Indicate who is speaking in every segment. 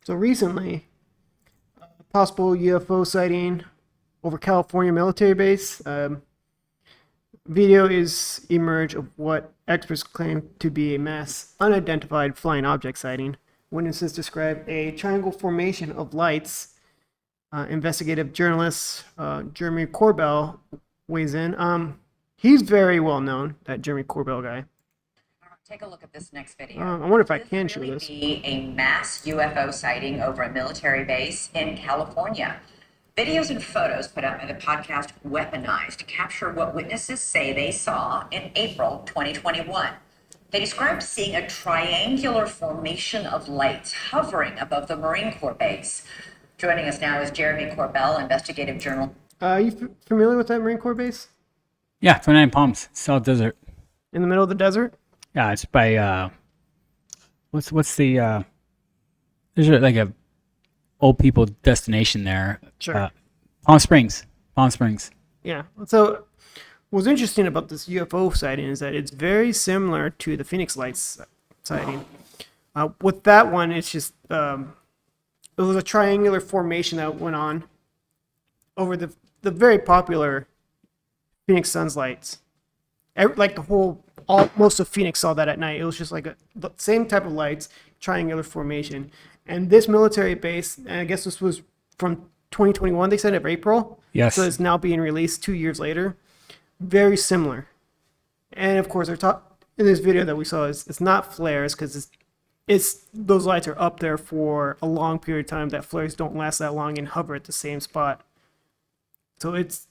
Speaker 1: So recently, possible UFO sighting over California military base. Video is emerged of what experts claim to be a mass unidentified flying object sighting. Witnesses describe a triangle formation of lights. Investigative journalist Jeremy Corbell weighs in. He's very well known, that Jeremy Corbell guy.
Speaker 2: Take a look at this next video.
Speaker 1: I wonder if I
Speaker 2: Could
Speaker 1: can
Speaker 2: this
Speaker 1: show
Speaker 2: really
Speaker 1: this.
Speaker 2: be a mass UFO sighting over a military base in California? Videos and photos put out by the podcast Weaponized capture what witnesses say they saw in April 2021. They described seeing a triangular formation of lights hovering above the Marine Corps base. Joining us now is Jeremy Corbell, investigative journalist.
Speaker 1: You familiar with that Marine Corps base?
Speaker 3: Yeah, 29 Palms, South Desert.
Speaker 1: In the middle of the desert?
Speaker 3: Yeah, it's by what's the there's like a old people destination there.
Speaker 1: Sure.
Speaker 3: Palm Springs. Palm Springs.
Speaker 1: Yeah. So what's interesting about this UFO sighting is that it's very similar to the Phoenix Lights sighting. With that one, it's just it was a triangular formation that went on over the very popular Phoenix Suns lights. Like most of Phoenix saw that at night. It was just like the same type of lights, triangular formation. And this military base, and I guess this was from 2021, they said, of April.
Speaker 3: Yes.
Speaker 1: So it's now being released 2 years later. Very similar. And of course, in this video that we saw, it's not flares because it's those lights are up there for a long period of time. That flares don't last that long and hover at the same spot. So it's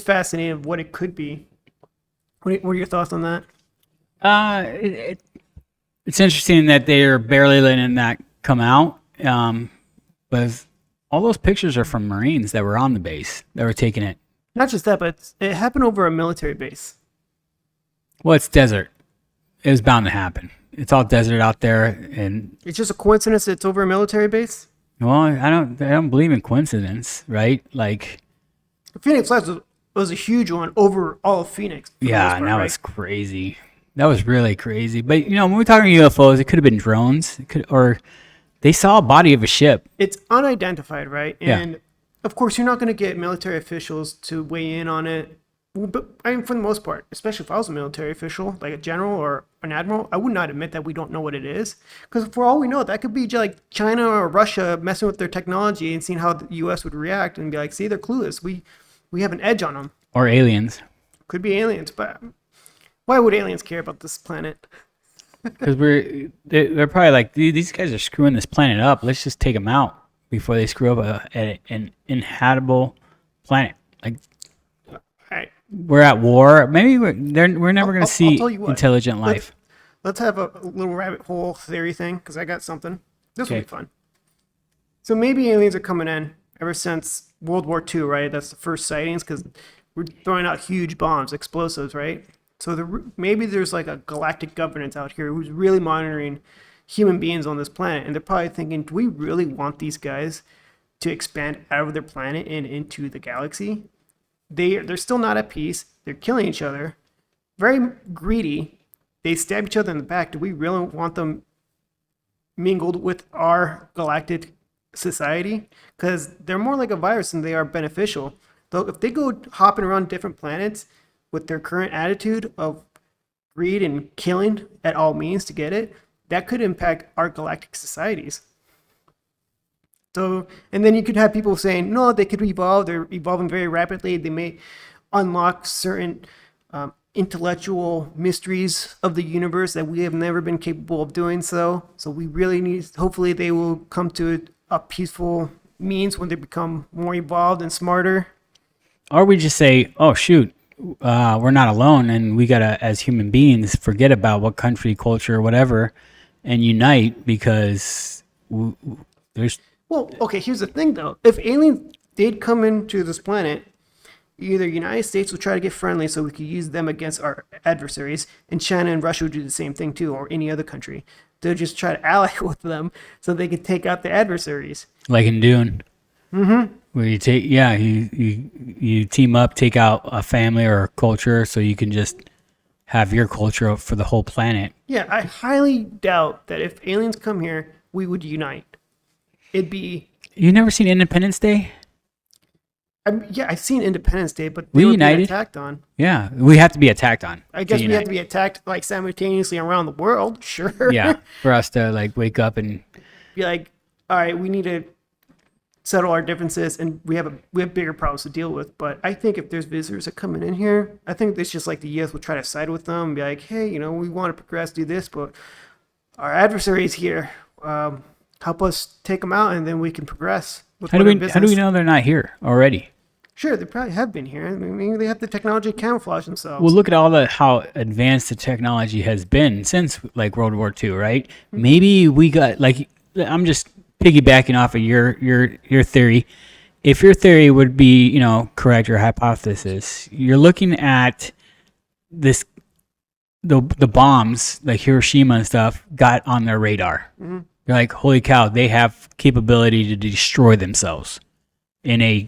Speaker 1: fascinating what it could be. What are your thoughts on that?
Speaker 3: It's interesting that they are barely letting that come out. But all those pictures are from Marines that were on the base that were taking it.
Speaker 1: Not just that, but it happened over a military base.
Speaker 3: Well, it's desert. It was bound to happen. It's all desert out there, and
Speaker 1: It's just a coincidence that it's over a military base.
Speaker 3: well, I don't believe in coincidence, right? Like,
Speaker 1: Phoenix Lights was a huge one over all of Phoenix.
Speaker 3: yeah, and that was crazy. That was really crazy. But when we're talking UFOs, it could have been drones. Or they saw a body of a ship.
Speaker 1: It's unidentified, right?
Speaker 3: Yeah.
Speaker 1: And of course, you're not going to get military officials to weigh in on it. But I mean, for the most part, especially if I was a military official, like a general or an admiral, I would not admit that we don't know what it is. Because for all we know, that could be like China or Russia messing with their technology and seeing how the U.S. would react and be like, see, they're clueless. We have an edge on them.
Speaker 3: Or aliens.
Speaker 1: Could be aliens, but why would aliens care about this planet?
Speaker 3: Because they're probably like, "Dude, these guys are screwing this planet up. Let's just take them out before they screw up an inhabitable planet. Like,
Speaker 1: Right.
Speaker 3: we're at war. Maybe we're never going to see
Speaker 1: tell you what.
Speaker 3: intelligent life."
Speaker 1: Let's have a little rabbit hole theory thing, because I got something. This will
Speaker 3: Okay.
Speaker 1: be fun. So maybe aliens are coming in ever since World War II, right? That's the first sightings, because we're throwing out huge bombs, explosives, right? So maybe there's like a galactic governance out here who's really monitoring human beings on this planet, and they're probably thinking, do we really want these guys to expand out of their planet and into the galaxy? They're still not at peace. They're killing each other. Very greedy. They stab each other in the back. Do we really want them mingled with our galactic society? Because they're more like a virus than they are beneficial. Though if they go hopping around different planets with their current attitude of greed and killing at all means to get it, that could impact our galactic societies. So, and then you could have people saying, no, they could evolve. They're evolving very rapidly. They may unlock certain intellectual mysteries of the universe that we have never been capable of doing so. So we really need, hopefully they will come to a peaceful means when they become more evolved and smarter.
Speaker 3: Or we just say, "Oh shoot, we're not alone, and we gotta, as human beings, forget about what country, culture, whatever, and unite because there's."
Speaker 1: Well, okay, here's the thing though. If aliens did come into this planet, either the United States will try to get friendly so we could use them against our adversaries, and China and Russia would do the same thing too, or any other country. They'll just try to ally with them so they could take out the adversaries.
Speaker 3: Like in Dune. Mm-hmm. Where you team up, take out a family or a culture so you can just have your culture for the whole planet.
Speaker 1: Yeah, I highly doubt that if aliens come here, we would unite. it'd be.
Speaker 3: You never seen Independence Day?
Speaker 1: Yeah, I've seen Independence Day, but
Speaker 3: We
Speaker 1: they were being
Speaker 3: united.
Speaker 1: attacked on.
Speaker 3: Yeah, we have to be attacked on.
Speaker 1: I guess
Speaker 3: to
Speaker 1: we have
Speaker 3: unite.
Speaker 1: to be attacked like simultaneously around the world. Sure.
Speaker 3: Yeah, for us to like wake up and
Speaker 1: Be like, all right, we need to settle our differences, and we have bigger problems to deal with. But I think if there's visitors that coming in here, I think it's just like the youth will try to side with them and be like, hey, we want to progress, do this, but our adversary is here. Help us take them out, and then we can progress. With
Speaker 3: how do
Speaker 1: whatever
Speaker 3: we know they're not here already?
Speaker 1: Sure, they probably have been here. I mean, maybe they have the technology to camouflage themselves.
Speaker 3: Well, look at all how advanced the technology has been since like World War II, right? Maybe we got like I'm just piggybacking off of your theory. If your theory would be, correct, your hypothesis, you're looking at this the bombs like Hiroshima and stuff got on their radar. You're like, holy cow, they have capability to destroy themselves in a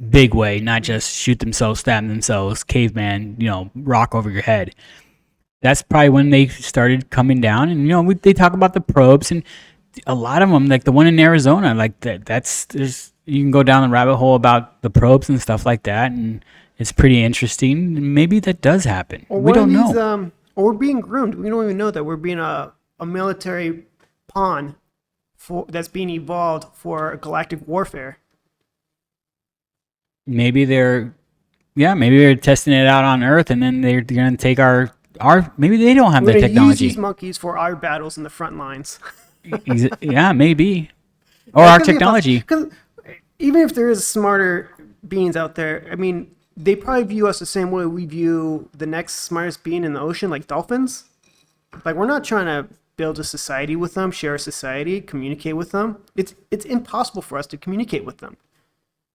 Speaker 3: big way, not just shoot themselves, stab themselves, caveman, rock over your head. That's probably when they started coming down, and they talk about the probes, and a lot of them, like the one in Arizona, like there's you can go down the rabbit hole about the probes and stuff like that, and it's pretty interesting. Maybe that does happen.
Speaker 1: Or
Speaker 3: We don't know.
Speaker 1: Or we're being groomed. We don't even know that we're being a military pawn that's being evolved for galactic warfare.
Speaker 3: Maybe they're testing it out on Earth, and then they're going to take our maybe they don't have
Speaker 1: We're
Speaker 3: the
Speaker 1: going to use
Speaker 3: technology.
Speaker 1: these monkeys for our battles in the front lines.
Speaker 3: Yeah, maybe. Or our technology.
Speaker 1: Because even if there is smarter beings out there, I mean, they probably view us the same way we view the next smartest being in the ocean, like dolphins. Like, we're not trying to build a society with them, share a society, communicate with them. It's impossible for us to communicate with them.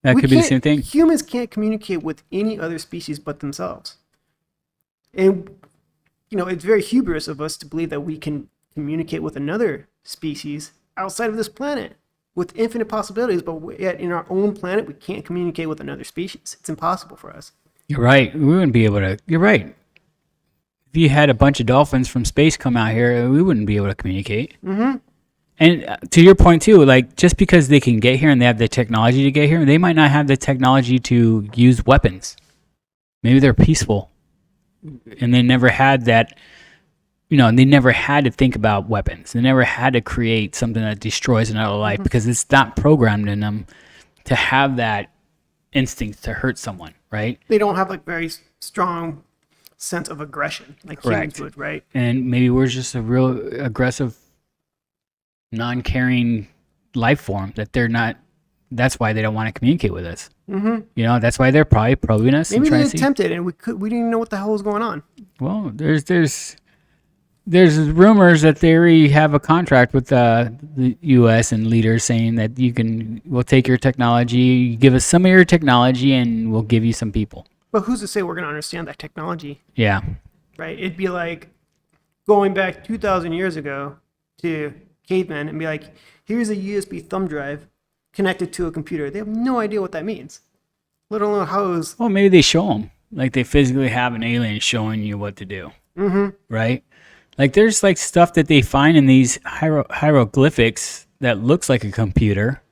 Speaker 3: That could be the same thing.
Speaker 1: Humans can't communicate with any other species but themselves. And, it's very hubris of us to believe that we can communicate with another species outside of this planet with infinite possibilities, but yet in our own planet, we can't communicate with another species. It's impossible for us.
Speaker 3: You're right. We wouldn't be able to. You're right. If you had a bunch of dolphins from space come out here, we wouldn't be able to communicate. Mm-hmm. And to your point too, like just because they can get here and they have the technology to get here, they might not have the technology to use weapons. Maybe they're peaceful, and they never had that. They never had to think about weapons. They never had to create something that destroys another life because it's not programmed in them to have that instinct to hurt someone, right?
Speaker 1: They don't have like very strong sense of aggression like humans would, right?
Speaker 3: And maybe we're just a real aggressive, non-caring life form that they're not. That's why they don't want to communicate with us. Mm-hmm. That's why they're probably probing us.
Speaker 1: Maybe
Speaker 3: and
Speaker 1: they
Speaker 3: trying to see.
Speaker 1: attempted, and we didn't even know what the hell was going on.
Speaker 3: Well, there's rumors that they already have a contract with the U.S. and leaders saying that we'll take your technology, give us some of your technology, and we'll give you some people.
Speaker 1: But who's to say we're going to understand that technology?
Speaker 3: Yeah.
Speaker 1: Right? It'd be like going back 2,000 years ago to cavemen and be like, here's a USB thumb drive connected to a computer. They have no idea what that means, let alone how it was.
Speaker 3: Well, maybe they show them. Like they physically have an alien showing you what to do. Mm-hmm. Right? Like there's like stuff that they find in these hieroglyphics that looks like a computer,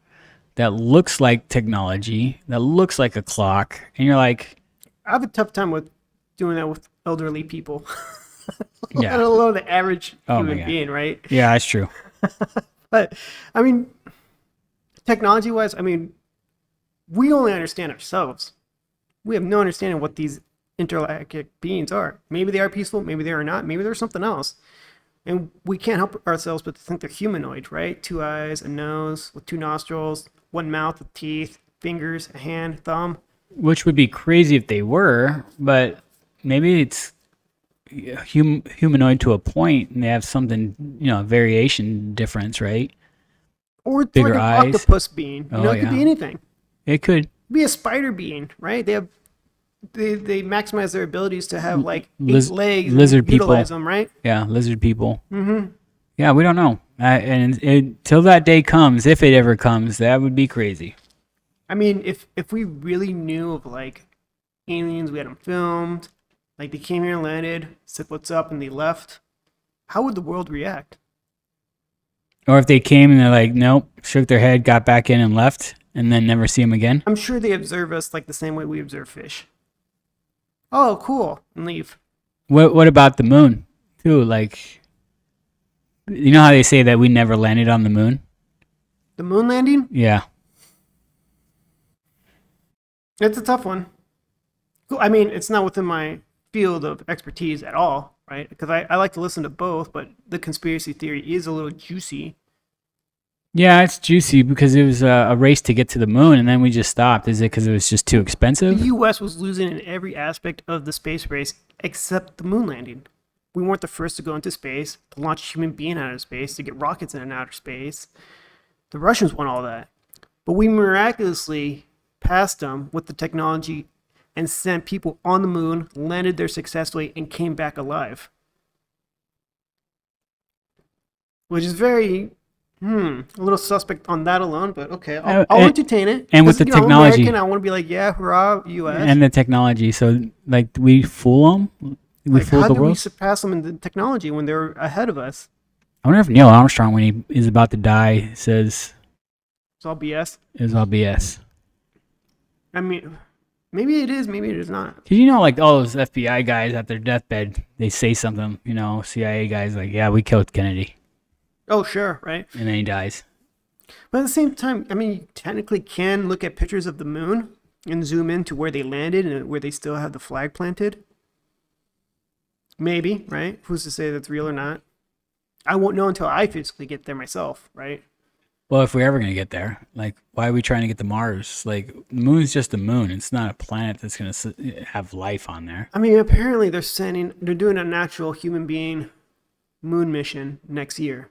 Speaker 3: that looks like technology, that looks like a clock. And you're like...
Speaker 1: I have a tough time with doing that with elderly people.
Speaker 3: Yeah.
Speaker 1: Let alone the average
Speaker 3: Oh my
Speaker 1: human
Speaker 3: God.
Speaker 1: being, right?
Speaker 3: Yeah, that's true.
Speaker 1: But, I mean, technology-wise, I mean, we only understand ourselves. We have no understanding what these intergalactic beings are. Maybe they are peaceful, maybe they are not, maybe they're something else. And we can't help ourselves but to think they're humanoid, right? 2 eyes, a nose with 2 nostrils, 1 mouth with teeth, fingers, a hand, thumb.
Speaker 3: Which would be crazy if they were, but maybe it's humanoid to a point and they have something, variation difference, right?
Speaker 1: Or it's
Speaker 3: Bigger
Speaker 1: like an
Speaker 3: eyes.
Speaker 1: octopus being.
Speaker 3: Oh,
Speaker 1: It could be
Speaker 3: yeah.
Speaker 1: anything.
Speaker 3: It could.
Speaker 1: Be a spider being, right? They maximize their abilities to have like 8
Speaker 3: Liz-
Speaker 1: legs
Speaker 3: lizard
Speaker 1: and utilize
Speaker 3: people.
Speaker 1: them, right?
Speaker 3: Yeah, lizard people. Mm-hmm. Yeah, we don't know. Till that day comes, if it ever comes, that would be crazy.
Speaker 1: I mean, if we really knew of like aliens, we had them filmed, like they came here and landed, said what's up, and they left, how would the world react?
Speaker 3: Or if they came and they're like, nope, shook their head, got back in and left, and then never see them again.
Speaker 1: I'm sure they observe us like the same way we observe fish. Oh, cool, and leave.
Speaker 3: What about the moon too? Like, you know how they say that we never landed on the moon?
Speaker 1: The moon landing?
Speaker 3: Yeah.
Speaker 1: It's a tough one. Cool. I mean, it's not within my field of expertise at all, right? Because I like to listen to both, but the conspiracy theory is a little juicy.
Speaker 3: Yeah, it's juicy because it was a race to get to the moon, and then we just stopped. Is it because it was just too
Speaker 1: The
Speaker 3: expensive?
Speaker 1: U.S. was losing in every aspect of the space race except the moon landing. We weren't the first to go into space, to launch a human being out of space, to get rockets in outer space. The Russians won all that. But we miraculously passed them with the technology and sent people on the moon, landed there successfully, and came back alive. Which is very, a little suspect on that alone, but okay, I'll entertain it.
Speaker 3: And with the
Speaker 1: Because, I'm
Speaker 3: technology.
Speaker 1: American, I want to be like, yeah, hurrah, U.S.
Speaker 3: And the technology. So, like, we fool them? We
Speaker 1: Like,
Speaker 3: fooled
Speaker 1: how
Speaker 3: the
Speaker 1: did we
Speaker 3: world?
Speaker 1: surpass them in the technology when they're ahead of us?
Speaker 3: I wonder if Neil Armstrong, when he is about to die, says
Speaker 1: It's all BS.
Speaker 3: it was all BS.
Speaker 1: I mean, maybe it is, maybe it is not.
Speaker 3: Because you know, like all those FBI guys at their deathbed, they say something. You know, CIA guys like, "Yeah, we killed Kennedy,"
Speaker 1: Oh, sure, right?
Speaker 3: and then he dies.
Speaker 1: But at the same time, I mean, you technically can look at pictures of the moon and zoom in to where they landed and where they still have the flag planted. Maybe, right? Who's to say that's real or not? I won't know until I physically get there myself, right?
Speaker 3: Well, if we're ever gonna get there, like, why are we trying to get to Mars? Like, the moon's just a moon. It's not a planet that's gonna have life on there.
Speaker 1: I mean, apparently they're doing a natural human being moon mission next year.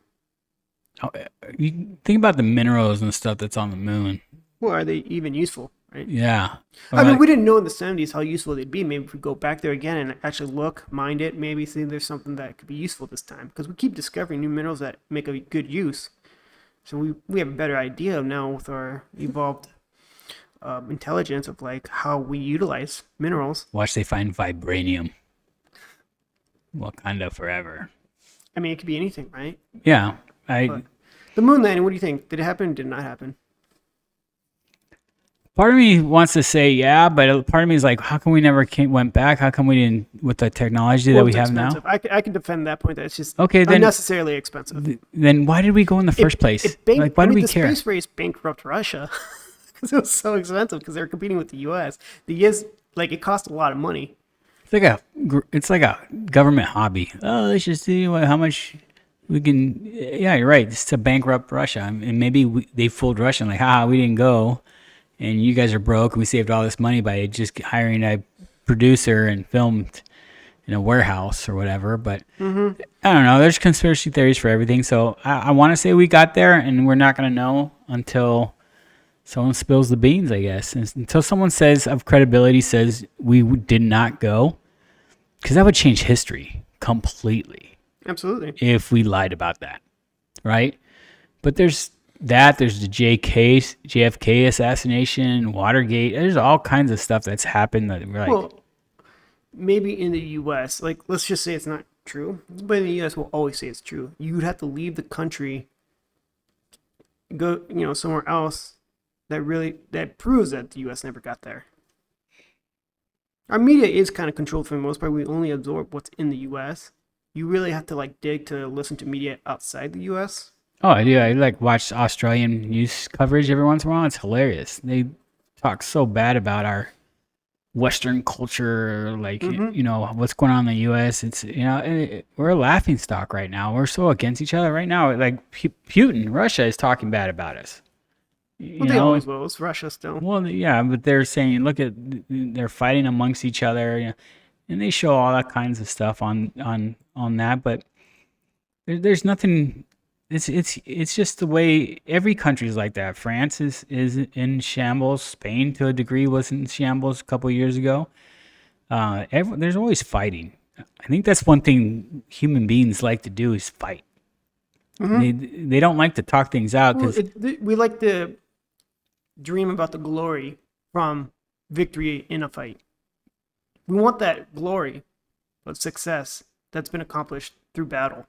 Speaker 3: You think about the minerals and stuff that's on the moon.
Speaker 1: Well, are they even useful, right?
Speaker 3: Yeah. Or
Speaker 1: I mean,
Speaker 3: like-
Speaker 1: we didn't know in the 70s how useful they'd be. Maybe if we go back there again and actually look, mind it, maybe see there's something that could be useful this time. Because we keep discovering new minerals that make a good use. So we have a better idea now with our evolved intelligence of like how we utilize minerals.
Speaker 3: watch they find vibranium. Wakanda forever.
Speaker 1: I mean, it could be anything, right?
Speaker 3: Yeah.
Speaker 1: But the moon landing, what do you think? Did it happen? Did it not happen?
Speaker 3: Part of me wants to say yeah, but part of me is like, how come we never went back? How come we didn't with the technology that
Speaker 1: Well,
Speaker 3: we
Speaker 1: it's
Speaker 3: have
Speaker 1: expensive.
Speaker 3: now?
Speaker 1: I can defend that point that it's just
Speaker 3: Okay, then
Speaker 1: unnecessarily expensive.
Speaker 3: then why did we go in the first place? Like, why do we
Speaker 1: the
Speaker 3: care?
Speaker 1: space race bankrupt Russia because it was so expensive because they were competing with the U.S. The U.S. like it cost a lot of money.
Speaker 3: It's like a government hobby. Oh, let's just see how much we can. Yeah, you're right. It's to bankrupt Russia, and maybe they fooled Russia. Like, haha, we didn't go, and you guys are broke. And we saved all this money by just hiring a producer and filmed in a warehouse or whatever. But I don't know. There's conspiracy theories for everything. So I want to say we got there, and we're not going to know until someone spills the beans, I guess. And until someone says of credibility says we did not go. Because that would change history completely
Speaker 1: Absolutely.
Speaker 3: if we lied about that, right? But there's the JFK assassination, Watergate. There's all kinds of stuff that's happened that we're like,
Speaker 1: Well, maybe in the U.S., like let's just say it's not true, but in the U.S. we'll always say it's true. You'd have to leave the country, go somewhere else that proves that the U.S. never got there. Our media is kind of controlled for the most part. We only absorb what's in the U.S. You really have to like dig to listen to media outside the U.S.
Speaker 3: oh, I do. I like watch Australian news coverage every once in a while. It's hilarious. They talk so bad about our Western culture, like what's going on in the U.S. It's we're a laughing stock right now. We're so against each other right now. Like Putin, Russia is talking bad about us.
Speaker 1: Well, they always will. It's Russia still.
Speaker 3: Well, yeah, but they're saying, they're fighting amongst each other, and they show all that kinds of stuff on that. But there's nothing. It's just the way every country is like that. France is in shambles. Spain, to a degree, was in shambles a couple of years ago. There's always fighting. I think that's one thing human beings like to do is fight. They don't like to talk things out because
Speaker 1: we like to dream about the glory from victory in a fight. We want that glory of success that's been accomplished through battle.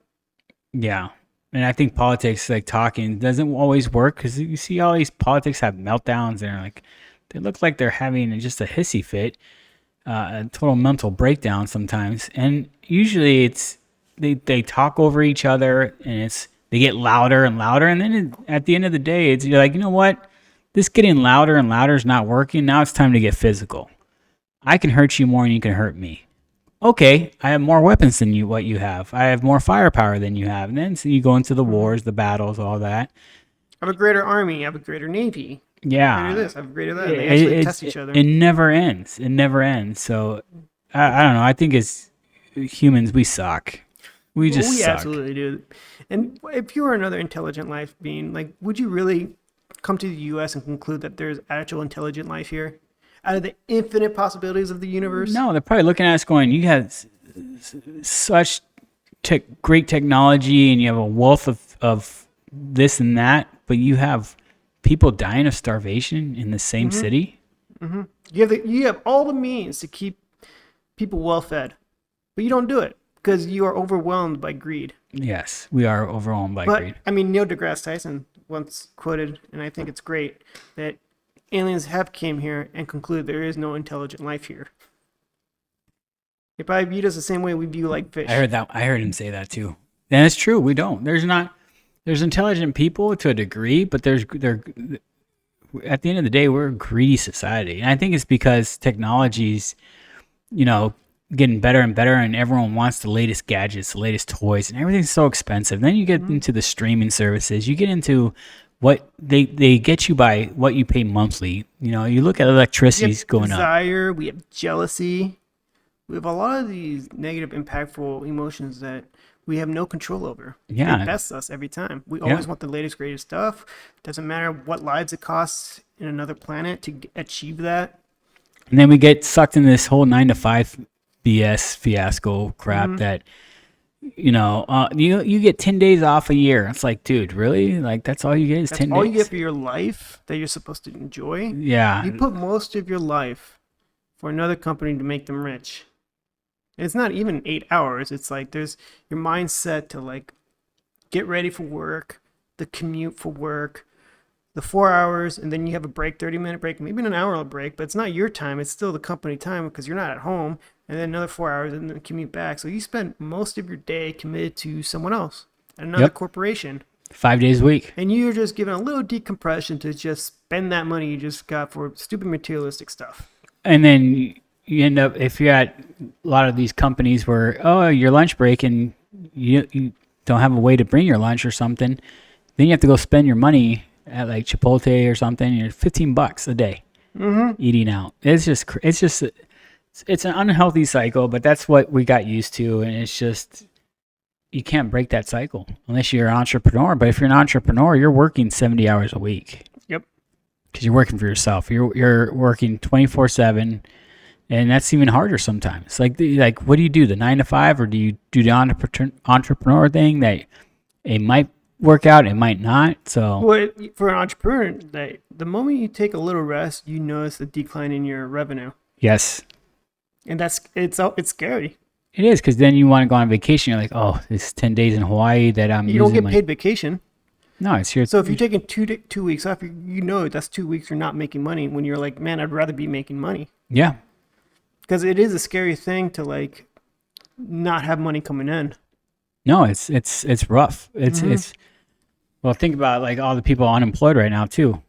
Speaker 3: yeah. And I think politics, like talking, doesn't always work because you see all these politics have meltdowns and like they look like they're having just a hissy fit, a total mental breakdown sometimes. And usually it's they talk over each other and they get louder and louder. And then at the end of the day, you're like, you know what? This getting louder and louder is not working. Now it's time to get physical. I can hurt you more than you can hurt me. Okay, I have more weapons than what you have. I have more firepower than you have. And then so you go into the wars, the battles, all that.
Speaker 1: I have a greater army. I have a greater navy.
Speaker 3: Yeah.
Speaker 1: Greater this. I have a greater that. They actually test each other.
Speaker 3: It never ends. It never ends. So I don't know. I think as humans, we suck. We just suck.
Speaker 1: Absolutely do. And if you were another intelligent life being, like, would you really come to the U.S. and conclude that there's actual intelligent life here? Out of the infinite possibilities of the universe?
Speaker 3: No, they're probably looking at us going, you have such great technology and you have a wealth of this and that, but you have people dying of starvation in the same city?
Speaker 1: Mm-hmm. You have all the means to keep people well fed, but you don't do it because you are overwhelmed by greed.
Speaker 3: Yes, we are overwhelmed by greed.
Speaker 1: I mean, Neil deGrasse Tyson once quoted, and I think it's great, that aliens have came here and concluded there is no intelligent life here. They probably viewed us the same way we view like fish.
Speaker 3: I heard him say that too. And it's true. We don't. There's intelligent people to a degree, but they're at the end of the day, we're a greedy society. And I think it's because technology's, getting better and better, and everyone wants the latest gadgets, the latest toys, and everything's so expensive. Then you get into the streaming services. You get into what they get you by what you pay monthly. You look at electricity's going up.
Speaker 1: Desire, we have jealousy. We have a lot of these negative, impactful emotions that we have no control over.
Speaker 3: Yeah.
Speaker 1: It bests us every time. We always want the latest, greatest stuff. Doesn't matter what lives it costs in another planet to achieve that.
Speaker 3: And then we get sucked into this whole 9-to-5 BS fiasco crap that, you get 10 days off a year. It's like, dude, really? Like, that's all you get is 10 days?
Speaker 1: That's all you get for your life that you're supposed to enjoy?
Speaker 3: Yeah.
Speaker 1: You put most of your life for another company to make them rich. And it's not even 8 hours. It's like there's your mindset to, like, get ready for work, the commute for work, the 4 hours, and then you have a break, 30-minute break, maybe an hour break, but it's not your time. It's still the company time because you're not at home. And then another 4 hours and then commute back. So you spend most of your day committed to someone else, another corporation.
Speaker 3: 5 days a week.
Speaker 1: And you're just given a little decompression to just spend that money you just got for stupid materialistic stuff.
Speaker 3: And then you end up, if you're at a lot of these companies where, your lunch break and you don't have a way to bring your lunch or something, then you have to go spend your money at like Chipotle or something. You're $15 a day eating out. It's an unhealthy cycle, but that's what we got used to. And it's just, you can't break that cycle unless you're an entrepreneur. But if you're an entrepreneur, you're working 70 hours a week. Yep. Because you're working for yourself. You're working 24/7. And that's even harder sometimes. Like, what do you do? The 9-to-5, or do you do the entrepreneur thing that it might work out, it might not? So,
Speaker 1: well, for an entrepreneur, the moment you take a little rest, you notice a decline in your revenue.
Speaker 3: Yes.
Speaker 1: And it's scary.
Speaker 3: It is, because then you want to go on vacation. You're like, oh, this 10 days in Hawaii that I'm
Speaker 1: You don't get paid vacation.
Speaker 3: No, it's here.
Speaker 1: So if you're taking 2 weeks off, that's 2 weeks you're not making money. When you're like, man, I'd rather be making money.
Speaker 3: Yeah.
Speaker 1: Because it is a scary thing to like not have money coming in.
Speaker 3: No, it's rough. It's well, think about like all the people unemployed right now too,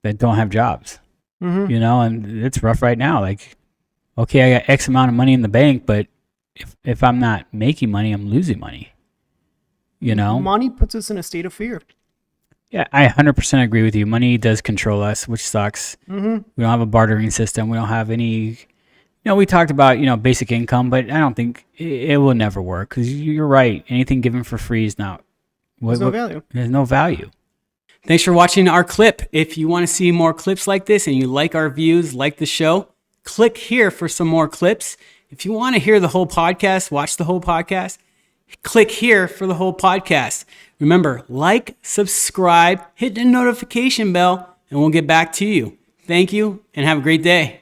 Speaker 3: that don't have jobs. And it's rough right now. Like, okay, I got X amount of money in the bank, but if I'm not making money, I'm losing money.
Speaker 1: Money puts us in a state of fear.
Speaker 3: Yeah, I 100% agree with you. Money does control us, which sucks. We don't have a bartering system. We don't have any. We talked about, basic income, but I don't think it will never work because you're right. Anything given for free is not.
Speaker 1: There's no value.
Speaker 3: There's no value.
Speaker 4: Thanks for watching our clip. If you want to see more clips like this and you like our views, like the show, click here for some more clips. If you want to hear the whole podcast, watch the whole podcast, click here for the whole podcast. Remember, like, subscribe, hit the notification bell, and we'll get back to you. Thank you and have a great day.